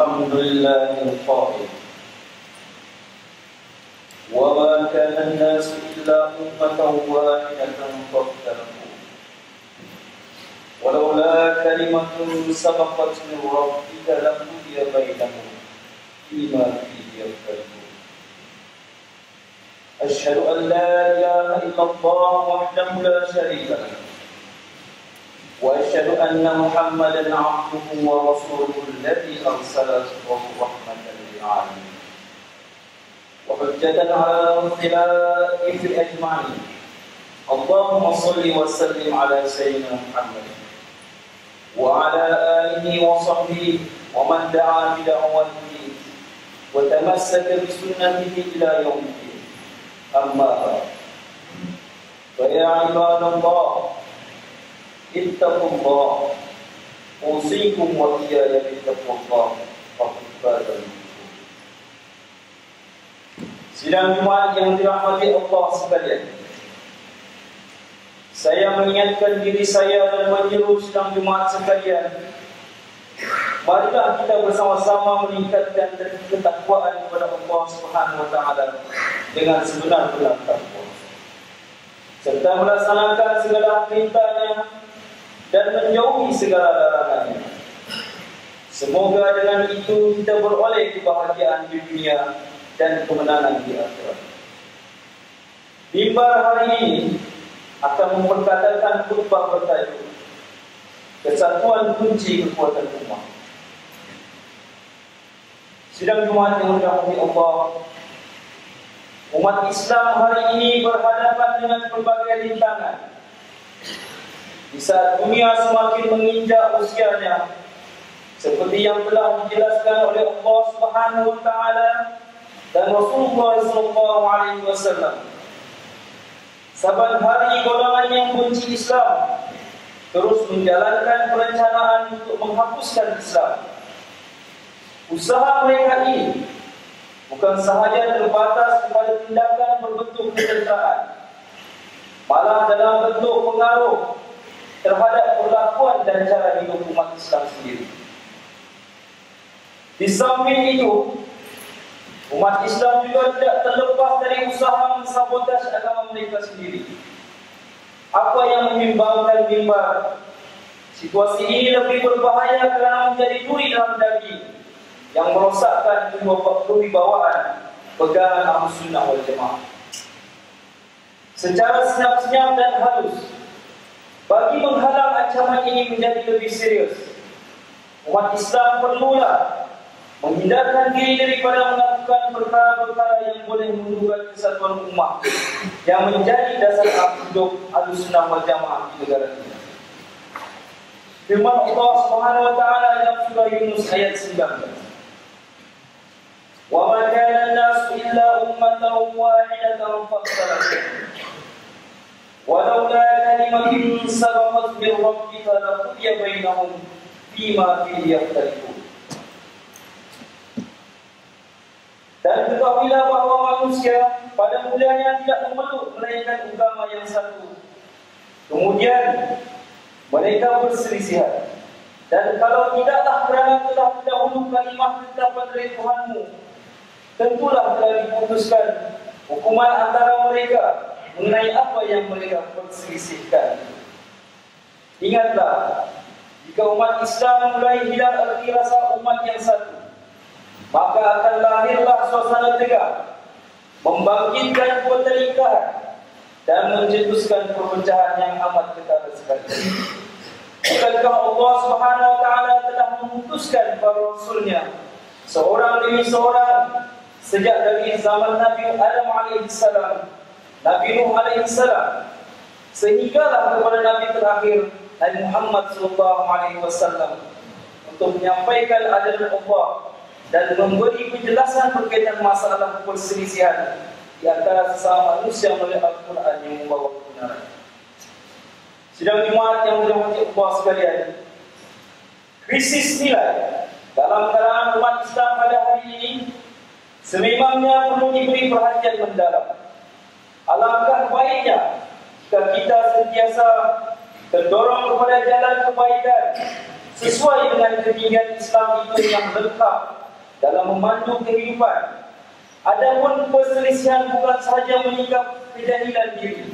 الحمد لله القائل وما كان الناس إلا أمة واحدة فاختلفوا ولولا كلمة سبقت من ربك لقضي بينهم فيما فيه يختلفون أشهد أن لا إله إلا الله وحده لا شريك له وأشهد أن محمدا عبده ورسوله الذي أرسله رحمة للعالمين وحجة على الخلائق أجمعين اللهم صل وسلم على سيدنا محمد وعلى آله وصحبه ومن دعا بدعوته وتمسك بسنته إلى يوم الدين أما بعد فيا عباد الله اتقوا الله أوصيكم وإياي بتقوى الله فقد فاز المتقون. Sidang Jumaat yang dirahmati Allah sekalian, saya mengingatkan diri saya dan menyeru sidang Jumaat sekalian, marilah kita bersama-sama meningkatkan ketakwaan kepada Allah Subhanahu wa taala dengan sebenar-benar takwa, serta melaksanakan segala perintahnya dan menjauhi segala larangannya. Semoga dengan itu kita beroleh kebahagiaan di dunia dan kemenangan di akhirat. Mimbar hari ini akan memperkatakan khutbah bertajuk Kesatuan Kunci Kekuatan Umat. Sidang Jumaat yang dirahmati Allah, umat Islam hari ini berhadapan dengan berbagai rintangan. Di saat dunia semakin menginjak usianya, seperti yang telah dijelaskan oleh Allah Subhanahu wa taala dan Rasulullah SAW, saban hari golongan yang benci Islam terus menjalankan perencanaan untuk menghapuskan Islam. Usaha mereka ini bukan sahaja terbatas kepada tindakan berbentuk ketenteraan, malah dalam bentuk pengaruh terhadap perlakuan dan cara hidup umat Islam sendiri. Di samping itu, umat Islam juga tidak terlepas dari usaha mensabotase agama mereka sendiri. Apa yang membimbangkan mimbar? Situasi ini lebih berbahaya kerana menjadi duri dalam daging yang merosakkan kewibawaan pegangan Ahlus Sunnah wal Jamaah. Secara senyap-senyap dan halus, bagi menghalang ancaman ini menjadi lebih serius, umat Islam perlulah menghindarkan diri daripada melakukan perkara-perkara yang boleh menundukkan kesatuan umat yang menjadi dasar hidup Ahlus Sunnah wal Jamaah di negara kita. Firman Allah Subhanahu wa taala dalam surah Yunus ayat 19. Wa ma kana an-nasu illa ummatan wahidatan fahtalafu walaula kalimatun sabaqat min rabbika laqudiya bainahum fima fihi yakhtalifun. Dan ketahuilah bahawa manusia pada mulanya tidak memeluk melainkan agama yang satu. Kemudian mereka berselisihan. Dan kalau tidaklah kerana telah terdahulu kalimah ketetapan dari Tuhanmu, tentulah telah diputuskan hukuman antara mereka mengenai apa yang mereka perselisihkan. Ingatlah, jika umat Islam mulai hilang erti rasa umat yang satu, maka akan lahirlah suasana tegang, membangkitkan pertelingkahan dan mencetuskan perpecahan yang amat ketara sekali. Bukankah Allah Subhanahu wa taala telah memutuskan para rasulnya seorang demi seorang sejak dari zaman Nabi Adam alaihissalam, Nabi Nuh alaihissalam, sehinggalah kepada Nabi terakhir Nabi Muhammad SAW untuk menyampaikan ajaran Allah dan memberi penjelasan berkaitan masalah perselisihan di antara sesama manusia melalui Al-Quran yang membawa kebenaran. Sidang Jumaat yang dirahmati Allah sekalian, krisis nilai dalam kalangan umat Islam pada hari ini sememangnya perlu diberi perhatian mendalam. Alangkah baiknya jika kita sentiasa terdorong kepada jalan kebaikan sesuai dengan ketinggian Islam itu yang lengkap dalam memandu kehidupan. Adapun perselisihan bukan sahaja menyingkap kejahilan diri,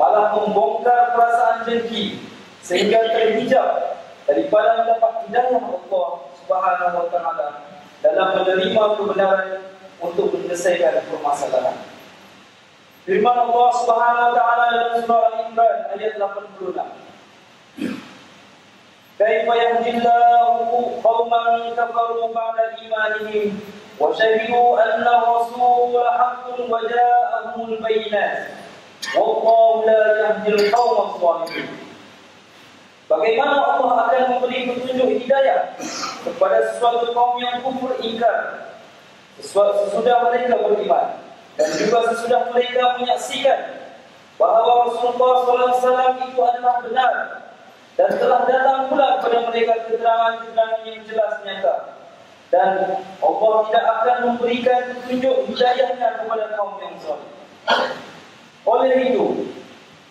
malah membongkar perasaan dengki sehingga terhijab daripada mendapat hidayah Allah Subhanahu wa taala dalam menerima kebenaran untuk menyelesaikan permasalahan. Firman Allah Subhanahu wa taala dalam surah Al-Imran ayat 86. Kaifa yahdillahu qauman kafaru ba'da imanihim wa syahidu anna rasula haqqun wa ja'ahumul bayyinat wallahu la yahdil qaumadh dhalimin. Bagaimana Allah akan memberi petunjuk hidayah kepada sesuatu kaum yang kufur ingkar sesudah mereka beriman, dan juga sesudah mereka menyaksikan bahawa Rasulullah SAW itu adalah benar, dan telah datang pula kepada mereka keterangan-keterangan yang jelas nyata, dan Allah tidak akan memberikan petunjuk hidayahnya kepada kaum yang zalim. Oleh itu,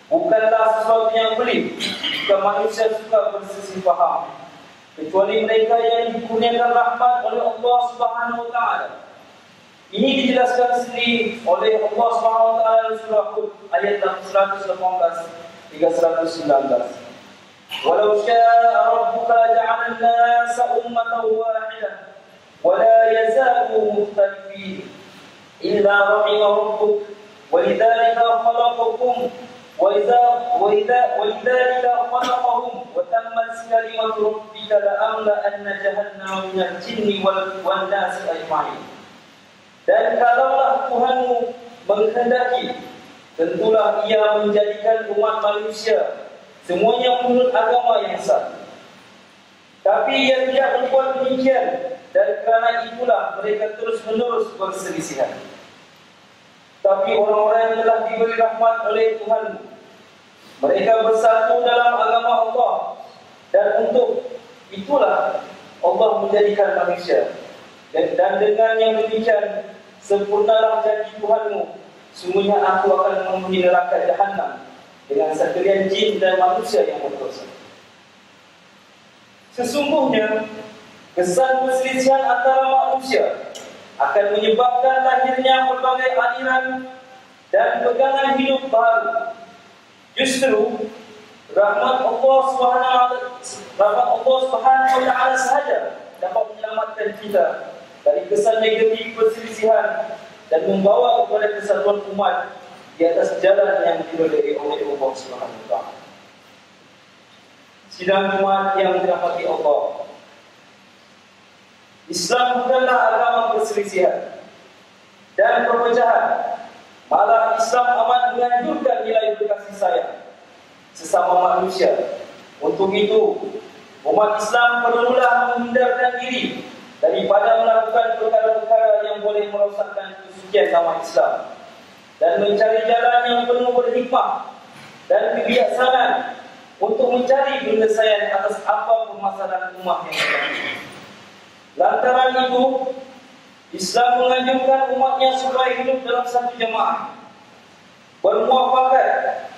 bukanlah sesuatu yang pelik jika manusia suka berselisih faham, kecuali mereka yang dikurniakan rahmat oleh Allah Subhanahu wa taala. Ini dijelaskan sendiri oleh Allah Subhanahu wa taala dalam surah Hud ayat 118 hingga 119. Walau syaa rabbuka laja'ala an-nasa ummatan wahidah wa la yazalu mukhtalifin illa rahima rabbuk walidhalika khalaqakum ولذلك خلقهم وتمت كلمة ربك لأملأن جهنم من الجن والناس أجمعين. Dan kalaulah Tuhanmu menghendaki, tentulah Ia menjadikan umat manusia semuanya menurut agama yang satu. Tapi Ia tidak berbuat demikian, dan kerana itulah mereka terus-menerus berselisihan. Tapi orang-orang yang telah diberi rahmat oleh Tuhan, mereka bersatu dalam agama Allah, dan untuk itulah Allah menjadikan manusia. Dan dengan yang demikian, sempurnalah janji Tuhanmu, sungguhnya aku akan memenuhi neraka Jahannam dengan sekalian jin dan manusia yang berdosa. Sesungguhnya, kesan perselisihan antara manusia akan menyebabkan lahirnya berbagai aliran dan pegangan hidup baru. Justru rahmat Allah Subhanahu wa taala sahaja dapat menyelamatkan kita dari kesan negatif perselisihan dan membawa kepada kesatuan umat di atas jalan yang diridai oleh Allah Subhanahu wa taala. Sidang umat yang dirahmati Allah, Islam bukanlah agama perselisihan dan perpecahan. Malah Islam amat menganjurkan nilai berkasih sayang sesama manusia. Untuk itu, umat Islam perlulah menghindarkan diri daripada melakukan perkara-perkara yang boleh merosakkan kesucian nama Islam, dan mencari jalan yang penuh berhikmah dan kebijaksanaan untuk mencari penyelesaian atas apa permasalahan umat yang terjadi. Lantaran itu, Islam menganjurkan umatnya supaya hidup dalam satu jemaah, bermuafakat,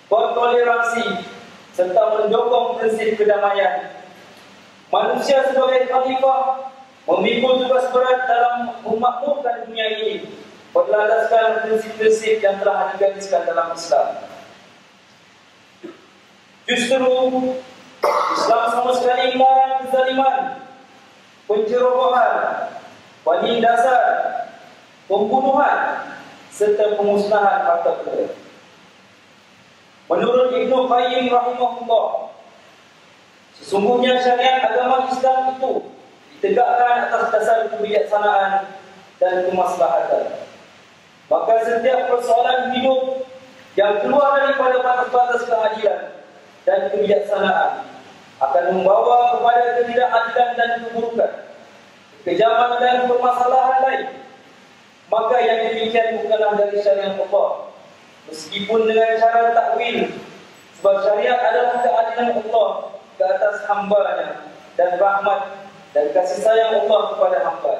bertoleransi, serta mendukung prinsip kedamaian. Manusia sebagai khalifah memikul tugas berat dalam memakmurkan dunia ini berlandaskan prinsip-prinsip yang telah digariskan dalam Islam. Justru Islam sama sekali melarang kezaliman, pencerobohan, penindasan, pembunuhan, serta pemusnahan harta benda. Menurut Ibnu Qayyim rahimahullah, sesungguhnya syariat agama Islam itu ditegakkan atas dasar kebijaksanaan dan kemaslahatan. Maka setiap persoalan hidup yang keluar daripada batas-batas keadilan dan kebijaksanaan akan membawa kepada ketidakadilan dan keburukan, kekejaman dan permasalahan lain. Maka yang demikian bukanlah dari syariat Allah, meskipun dengan cara takwil, sebab syariat adalah keadilan Allah ke atas hamba-Nya dan rahmat dan kasih sayang Allah kepada hamba.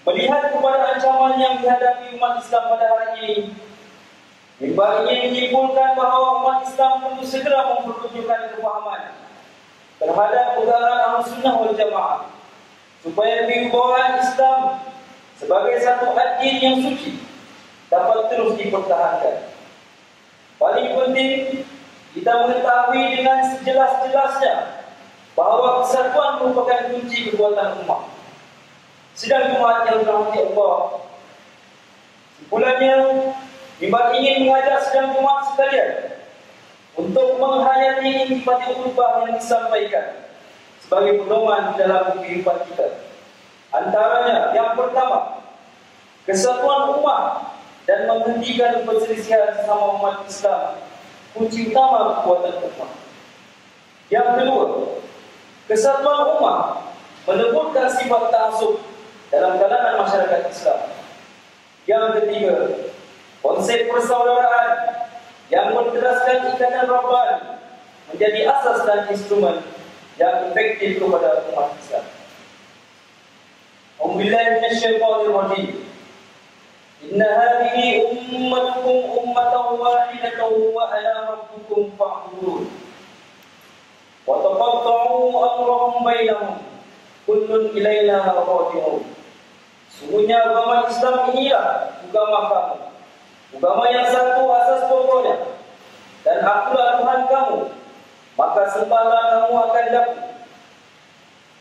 Melihat kepada ancaman yang dihadapi umat Islam pada hari ini, mimbar ini menyimpulkan bahawa umat Islam perlu segera mempertunjukkan kefahaman terhadap pegangan Ahlussunnah wal Jamaah, supaya kewibawaan Islam sebagai satu addin yang suci dapat terus dipertahankan. Paling penting, kita mengetahui dengan sejelas-jelasnya bahawa kesatuan merupakan kunci kekuatan umat. Sidang Jumaat yang dirahmati Allah, simpulannya, Mimbar ingin mengajak sidang Jumaat sekalian untuk menghayati intisari khutbah yang disampaikan sebagai pedoman dalam kehidupan kita. Antaranya, yang pertama, kesatuan umat dan menghentikan perselisihan sesama umat Islam, kunci utama kekuatan umat. Yang kedua, kesatuan umat meneburkan sifat ta'assub dalam kalangan masyarakat Islam. Yang ketiga, konsep persaudaraan yang berteraskan ikatan Rabbani menjadi asas dan instrumen yang efektif kepada umat Islam. Auzubillahi minasyaitonir rajim. Inna hadhihi ummatukum ummatan wahidatan wa ana rabbukum fa'budun. Wa taqatta'u amrahum bainahum kullun ilaina raji'un. Sungguhnya agama Islam inilah agama kamu, agama yang satu asas pokoknya, dan akulah Tuhan kamu, maka sembahlah kamu akan dapat.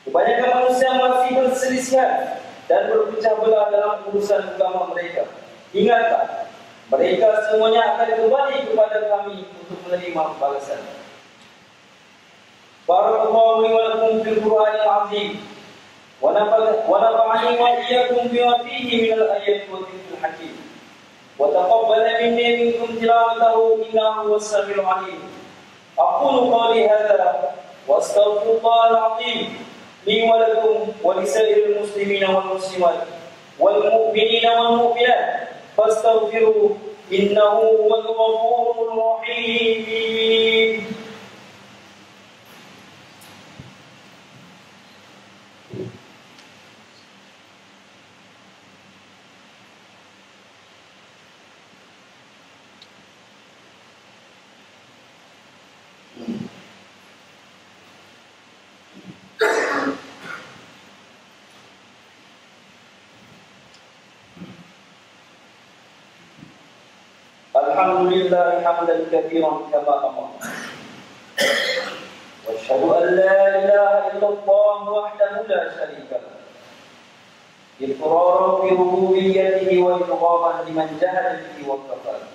Kebanyakan manusia masih berselisihan dan berpecah belah dalam urusan agama mereka. Ingatlah, mereka semuanya akan kembali kepada kami untuk menerima balasan. Barakallahu li wa lakum fil Qur'anil 'azim. ونفعني وإياكم بما فيه من الآيات والذكر الحكيم وتقبل مني منكم تلاوته إنه هو السميع العليم. أقول قولي هذا وأستغفر الله العظيم لي ولكم ولسائر المسلمين والمسلمات والمؤمنين والمؤمنات فاستغفروه إنه هو الغفور الرحيم. Alhamdulillah hamdan katsiran kama amara. Wa asyhadu an la ilaha illallah wahdahu la syarika lah. Iqraran bi rububiyyatihi wa iqraran liman jahada bihi wa kafara.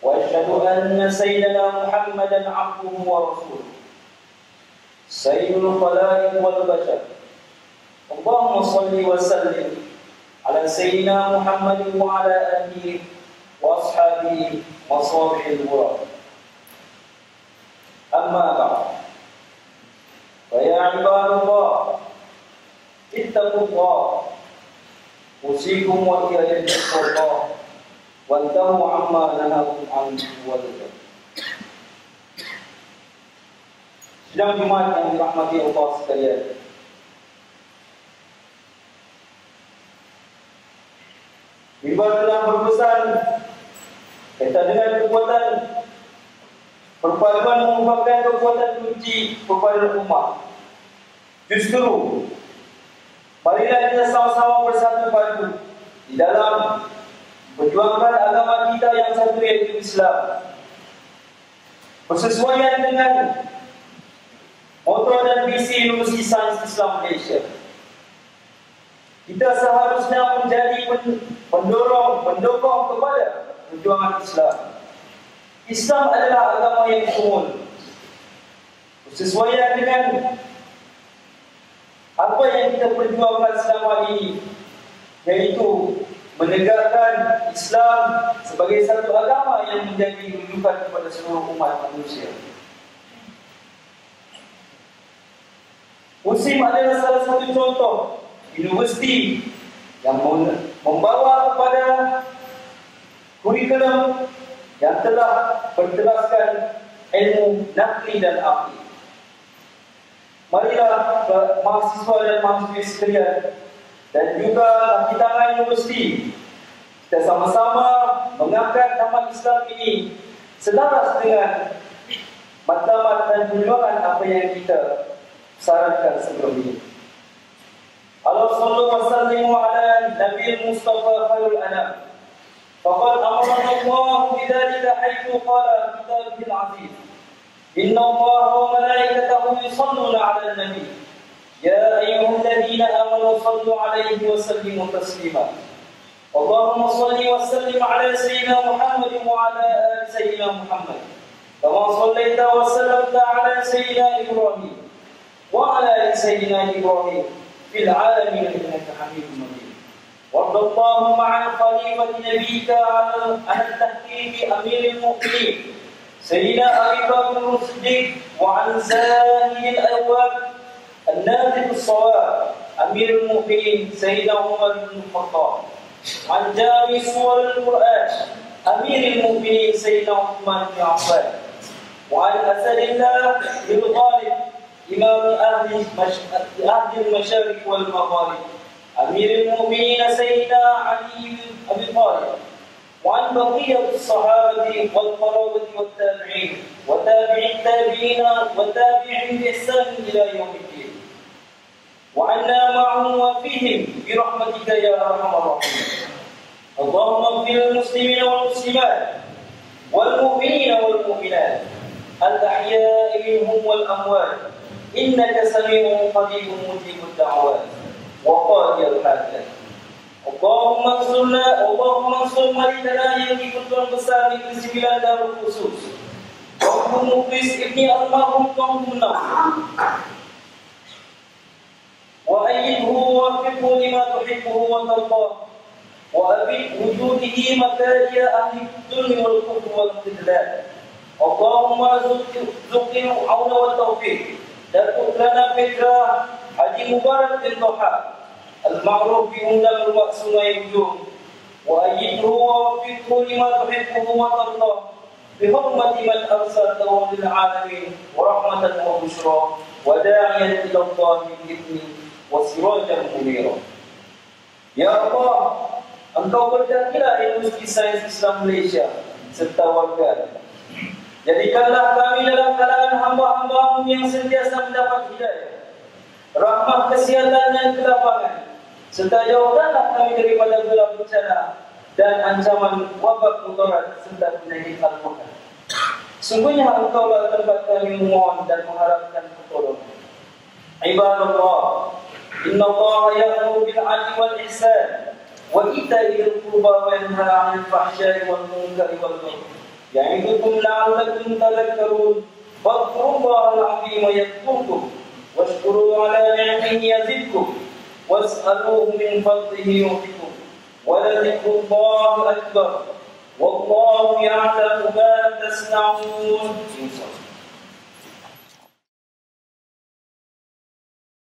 Wa asyhadu anna sayyidana Muhammadan 'abduhu wa rasuluhu. Sayyidul khalaiq wal bashar. Allahumma shalli wa sallim ala sayyidina Muhammadin wa ala alihi وأصحابه مصابيح الغراب. أما بعد فيا عباد الله اتقوا الله أوصيكم وإياي بتقوى الله وانتهوا عما نهاكم عنه وذكر. Sidang Jumaat yang dirahmati Allah sekalian, Mimbar telah berpesan kaitan dengan kekuatan perpaduan merupakan kekuatan kunci kepada umat. Justru, marilah kita sama-sama bersatu padu di dalam perjuangan agama kita yang satu, yaitu Islam, bersesuaian dengan moto dan visi Universiti Sains Islam Malaysia. Kita seharusnya menjadi pendorong kepada perjuangan Islam. Islam adalah agama yang umum, bersesuaian dengan apa yang kita perjuangkan selama ini, yaitu menegakkan Islam sebagai satu agama yang menjadi rujukan kepada seluruh umat manusia. USIM adalah salah satu contoh universiti yang membawa kepada kurikulum yang telah berteraskan ilmu nakli dan akli. Marilah mahasiswa dan mahasiswi sekalian dan juga kaki tangan universiti, kita sama-sama mengangkat nama Islam ini selaras dengan matlamat dan perjuangan apa yang kita sarankan sebelum ini. Allah sallallahu alaihi wa sallam ala Nabi Mustafa khairul anam. Faqad amarna Allah bidzalika haitsu qala fi kitabihil aziz. Inna Allaha wa malaikatahu yusalluna 'alan nabi. Ya ayyuhalladzina amanu sallu 'alaihi wa sallimu taslima. Allahumma salli wa sallim 'ala sayyidina Muhammad wa 'ala ali sayyidina Muhammad. Kama sallaita wa sallamta 'ala sayyidina Ibrahim wa 'ala ali sayyidina Ibrahim في العالمين إنك حميد مجيد. وارض اللهم عن خليفة نبيك عن التحقيق أمير المؤمنين سيدنا أبي بكر الصديق وعن زاهد الأبواب النافذ الصواب أمير المؤمنين سيدنا عمر بن الخطاب عن جامع سور القرآن أمير المؤمنين سيدنا عثمان بن عفان وعن أسد الله بن غالب إمام أهل المشارق والمغارب أمير المؤمنين سيدنا علي بن أبي طالب وعن بقية الصحابة والقرابة والتابعين وتابع التابعين وتابعين بإحسان إلى يوم الدين وعنا معهم وفيهم برحمتك يا أرحم الراحمين. اللهم اغفر للمسلمين والمسلمات والمؤمنين والمؤمنات الأحياء منهم والأموات إنك سميع قريب مجيب الدعوات وقاضي الحاجات. اللهم انصر مريدنا yang dipertuan besar Negeri Sembilan Darul Khusus Tuan Muklis Ibni Almarhum Tuan Munaf wa ayyidhu wa fiqhu lima tuhibbuhu wa tardah wa abid wujudihi makaria ahli dhulmi wal kufr wal khidlan. Allahumma zuqil auna wa taufiq Datuk Lana Petra Haji Mubarak bin Toha Al-Ma'ruf bi undang Luak Sungai Ujung wa ayyidhu wa wafiqhu lima tuhibbuhu wa tardah bi hurmati man arsaltahu lil alamin wa rahmatan wa bushra wa da'iyan ila Allah bi-idhni wa sirajan munira. Ya Allah, Engkau berkatilah Universiti Sains Islam Malaysia serta warga. Jadikanlah kami dalam kalangan hamba-hamba-Mu yang sentiasa mendapat hidayah, rahmat, kesihatan dan kelapangan, serta jauhkanlah kami daripada bala bencana dan ancaman wabak mudarat serta penyakit al-Quran. Sungguhnya Engkaulah tempat kami memohon dan mengharapkan pertolongan. Ibadallah, inna Allah ya'muru bil 'adli wal ihsan wa ita'i dzil qurba wa yanha 'anil fahsya'i wal munkari wal baghi. يعظكم لعلكم تذكرون فاذكروا الله العظيم يذكركم واشكروا على نعمه يزدكم واسألوه من فضله يعطكم ولذكر الله أكبر والله يعلم ما تصنعون.